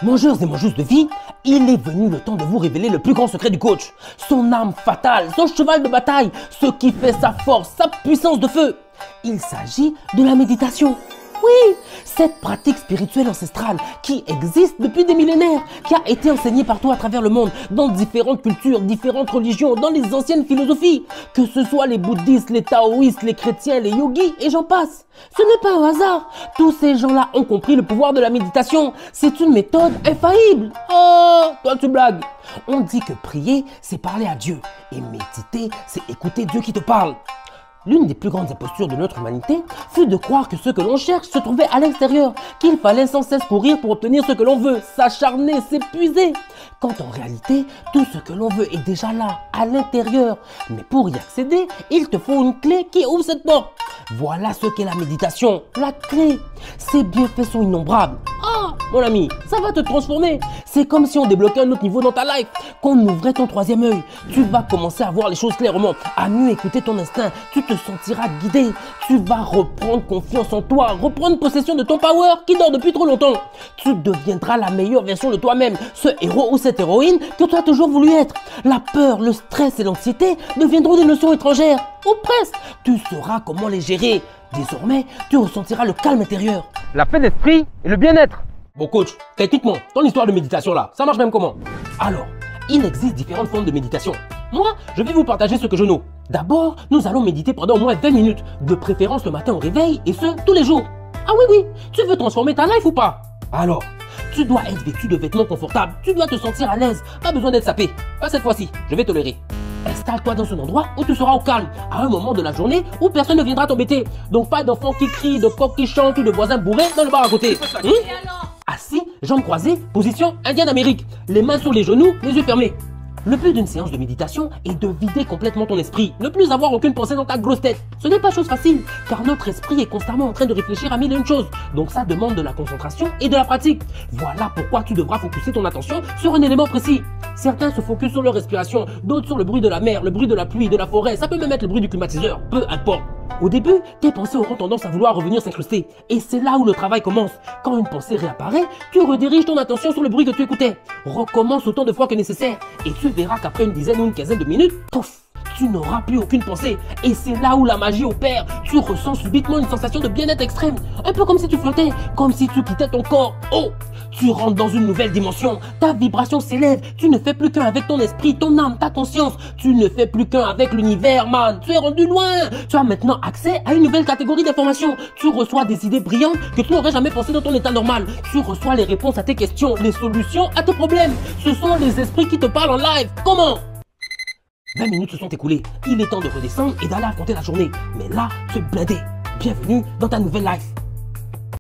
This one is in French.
Mangeurs et mangeuses de vie, il est venu le temps de vous révéler le plus grand secret du coach. Son arme fatale, son cheval de bataille, ce qui fait sa force, sa puissance de feu. Il s'agit de la méditation. Oui, cette pratique spirituelle ancestrale qui existe depuis des millénaires, qui a été enseignée partout à travers le monde, dans différentes cultures, différentes religions, dans les anciennes philosophies, que ce soit les bouddhistes, les taoïstes, les chrétiens, les yogis et j'en passe. Ce n'est pas un hasard, tous ces gens-là ont compris le pouvoir de la méditation, c'est une méthode infaillible. Oh, toi tu blagues. On dit que prier, c'est parler à Dieu et méditer, c'est écouter Dieu qui te parle. L'une des plus grandes impostures de notre humanité fut de croire que ce que l'on cherche se trouvait à l'extérieur, qu'il fallait sans cesse courir pour obtenir ce que l'on veut, s'acharner, s'épuiser. Quand en réalité, tout ce que l'on veut est déjà là, à l'intérieur. Mais pour y accéder, il te faut une clé qui ouvre cette porte. Voilà ce qu'est la méditation, la clé. Ses bienfaits sont innombrables. Ah, mon ami, ça va te transformer. C'est comme si on débloquait un autre niveau dans ta life, qu'on ouvrait ton troisième œil. Tu vas commencer à voir les choses clairement, à mieux écouter ton instinct. Tu te sentiras guidé. Tu vas reprendre confiance en toi, reprendre possession de ton power qui dort depuis trop longtemps. Tu deviendras la meilleure version de toi-même, ce héros ou cette héroïne que tu as toujours voulu être. La peur, le stress et l'anxiété deviendront des notions étrangères, ou presque. Tu sauras comment les gérer. Désormais, tu ressentiras le calme intérieur, la paix d'esprit et le bien-être. Bon coach, explique-moi, ton histoire de méditation là, ça marche même comment? Alors, il existe différentes formes de méditation. Moi, je vais vous partager ce que je know. D'abord, nous allons méditer pendant au moins 20 minutes, de préférence le matin au réveil, et ce, tous les jours. Ah oui, tu veux transformer ta life ou pas? Alors, tu dois être vêtu de vêtements confortables, tu dois te sentir à l'aise, pas besoin d'être sapé. Pas cette fois-ci, je vais tolérer. Installe-toi dans un endroit où tu seras au calme, à un moment de la journée où personne ne viendra t'embêter. Donc pas d'enfants qui crient, de coqs qui chantent ou de voisins bourrés dans le bar à côté. Assis, jambes croisées, position Indien d'Amérique, les mains sur les genoux, les yeux fermés. Le but d'une séance de méditation est de vider complètement ton esprit, ne plus avoir aucune pensée dans ta grosse tête. Ce n'est pas chose facile, car notre esprit est constamment en train de réfléchir à mille et une choses. Donc ça demande de la concentration et de la pratique. Voilà pourquoi tu devras focuser ton attention sur un élément précis. Certains se focusent sur leur respiration, d'autres sur le bruit de la mer, le bruit de la pluie, de la forêt, ça peut même être le bruit du climatiseur, peu importe. Au début, tes pensées auront tendance à vouloir revenir s'incruster. Et c'est là où le travail commence. Quand une pensée réapparaît, tu rediriges ton attention sur le bruit que tu écoutais. Recommence autant de fois que nécessaire. Et tu verras qu'après une dizaine ou une quinzaine de minutes, pouf, tu n'auras plus aucune pensée. Et c'est là où la magie opère. Tu ressens subitement une sensation de bien-être extrême. Un peu comme si tu flottais, comme si tu quittais ton corps. Oh! Tu rentres dans une nouvelle dimension. Ta vibration s'élève. Tu ne fais plus qu'un avec ton esprit, ton âme, ta conscience. Tu ne fais plus qu'un avec l'univers, man. Tu es rendu loin. Tu as maintenant accès à une nouvelle catégorie d'informations. Tu reçois des idées brillantes que tu n'aurais jamais pensé dans ton état normal. Tu reçois les réponses à tes questions, les solutions à tes problèmes. Ce sont les esprits qui te parlent en live. Comment? 20 minutes se sont écoulées. Il est temps de redescendre et d'aller affronter la journée. Mais là, tu es blindé. Bienvenue dans ta nouvelle life.